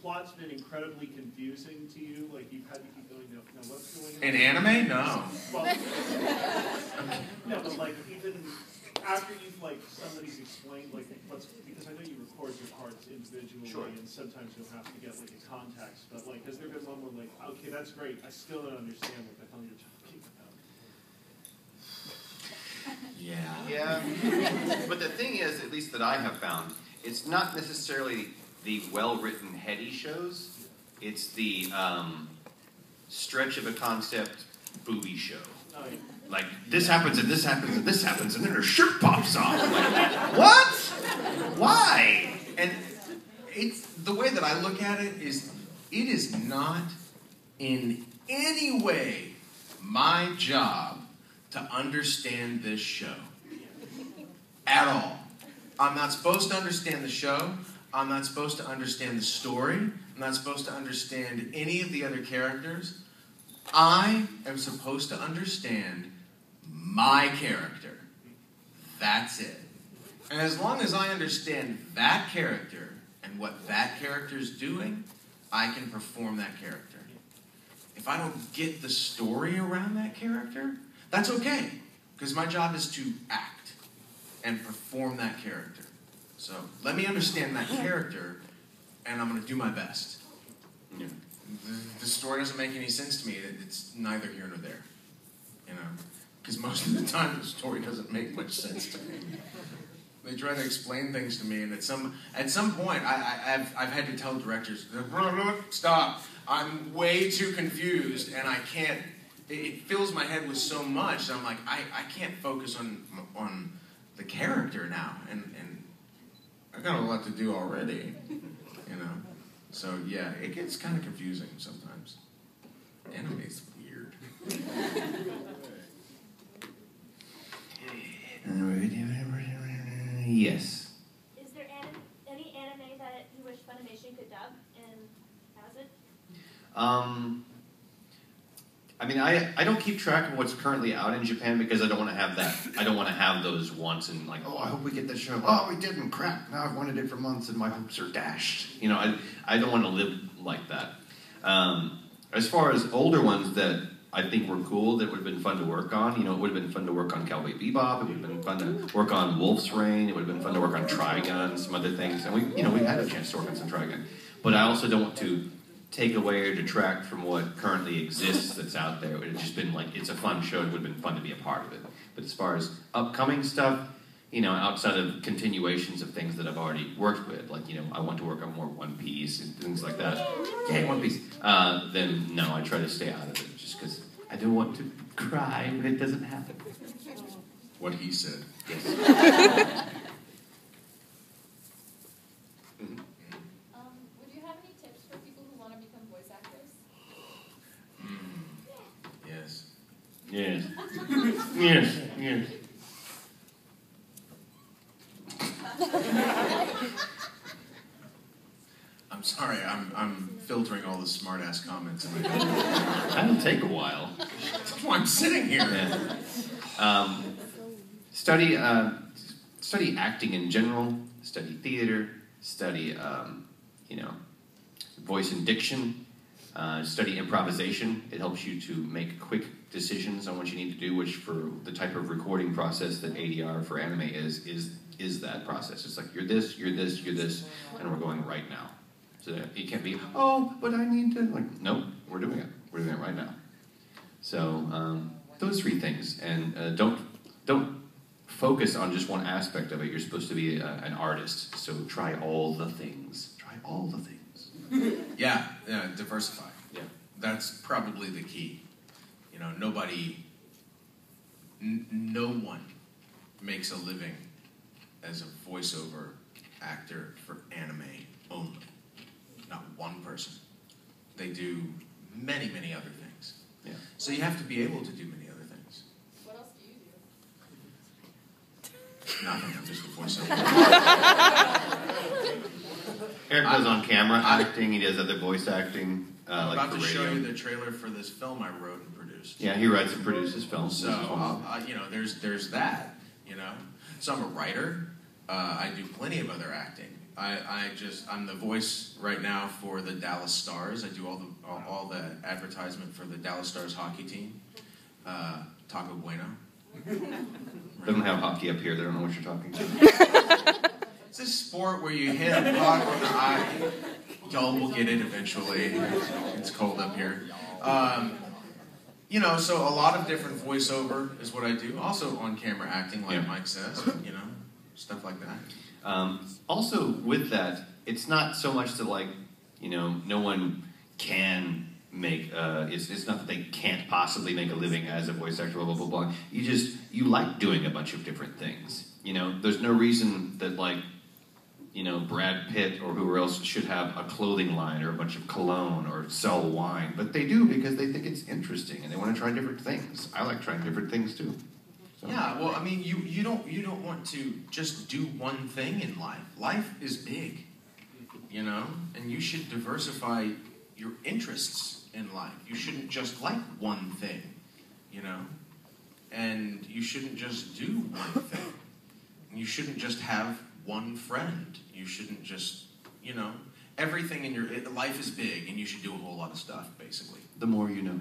plot's been incredibly confusing to you? Like you've had to keep going, no, what's going on? In anime? No. Well, no, but like even after you've like somebody's explained like what's, because I know you record your parts individually, sure, and sometimes you'll have to get like a context. But like, has there been one where like, okay, that's great, I still don't understand what the hell you're talking about? Yeah. But the thing is, at least that I have found, it's not necessarily the well-written, heady shows. It's the stretch of a concept booby show. Oh, yeah. Like, this happens, and this happens, and this happens, and then her shirt pops off. I'm like, what? Why? And it's the way that I look at it is not in any way my job to understand this show. At all. I'm not supposed to understand the show. I'm not supposed to understand the story. I'm not supposed to understand any of the other characters. I am supposed to understand my character. That's it. And as long as I understand that character and what that character is doing, I can perform that character. If I don't get the story around that character, that's okay, because my job is to act and perform that character. So let me understand that character, and I'm going to do my best. Yeah. The story doesn't make any sense to me. It's neither here nor there, you know, because most of the time the story doesn't make much sense to me. They try to explain things to me, and at some point I've had to tell directors, stop. I'm way too confused, and I can't. It fills my head with so much that I'm like, I can't focus on the character now, and I've got a lot to do already, you know. So yeah, it gets kind of confusing sometimes. Anime's weird. Yes. Is there any anime that you wish Funimation could dub, and has it? I mean, I don't keep track of what's currently out in Japan because I don't want to have that. I don't want to have those once and like, oh, I hope we get this show. Oh, we didn't. Crap. Now I've wanted it for months and my hopes are dashed. You know, I don't want to live like that. As far as older ones that I think were cool, that would have been fun to work on, you know, it would have been fun to work on Cowboy Bebop. It would have been fun to work on Wolf's Rain. It would have been fun to work on Trigun, some other things. And we've had a chance to work on some Trigun. But I also don't want to take away or detract from what currently exists that's out there. It would have just been like, it's a fun show. It would have been fun to be a part of it. But as far as upcoming stuff, you know, outside of continuations of things that I've already worked with, like, you know, I want to work on more One Piece and things like that. Yay, One Piece. Then, no, I try to stay out of it just because I don't want to cry when it doesn't happen. What he said. Yes. Would you have any tips for people who want to become voice actors? Yes. Yes. Yes. Yes. I'm sorry, I'm filtering all the smart-ass comments in my head. That'll take a while. That's why I'm sitting here. Yeah. Study acting in general, study theater, study, you know, voice and diction, study improvisation. It helps you to make quick decisions on what you need to do, which for the type of recording process that ADR for anime is that process. It's like, you're this, and we're going right now. So that it can't be, oh, but I need to, like, nope, we're doing it. We're doing it right now. So, those three things. And don't focus on just one aspect of it. You're supposed to be an artist, so try all the things. Try all the things. Yeah, diversify. Yeah. That's probably the key. You know, no one makes a living as a voiceover actor for anime only. Not one person. They do many, many other things. Yeah. So you have to be able to do many other things. What else do you do? Nothing, I'm just a voiceover. Eric does on camera acting, he does other voice acting. I'm like about for to show radio. you the trailer for this film I wrote and produced. Yeah, he writes and produces films. So, you know, there's that, you know. So I'm a writer. I do plenty of other acting. I'm the voice right now for the Dallas Stars. I do all the advertisement for the Dallas Stars hockey team. Taco Bueno. They don't have hockey up here. They don't know what you're talking to. It's a sport where you hit a puck on the eye. Y'all will get it eventually. It's cold up here. You know, so a lot of different voiceover is what I do. Also on-camera acting, like Mike says. You know, stuff like that. Also, with that, it's not so much that, like, you know, no one can make, it's not that they can't possibly make a living as a voice actor, blah, blah, blah, blah. You like doing a bunch of different things. You know, there's no reason that, like, you know, Brad Pitt or whoever else should have a clothing line or a bunch of cologne or sell wine. But they do because they think it's interesting and they want to try different things. I like trying different things, too. So. Yeah, well, I mean, you don't want to just do one thing in life. Life is big, you know, and you should diversify your interests in life. You shouldn't just like one thing, you know, and you shouldn't just do one thing. You shouldn't just have one friend. You shouldn't just, you know, everything in your life is big, and you should do a whole lot of stuff, basically. The more you know.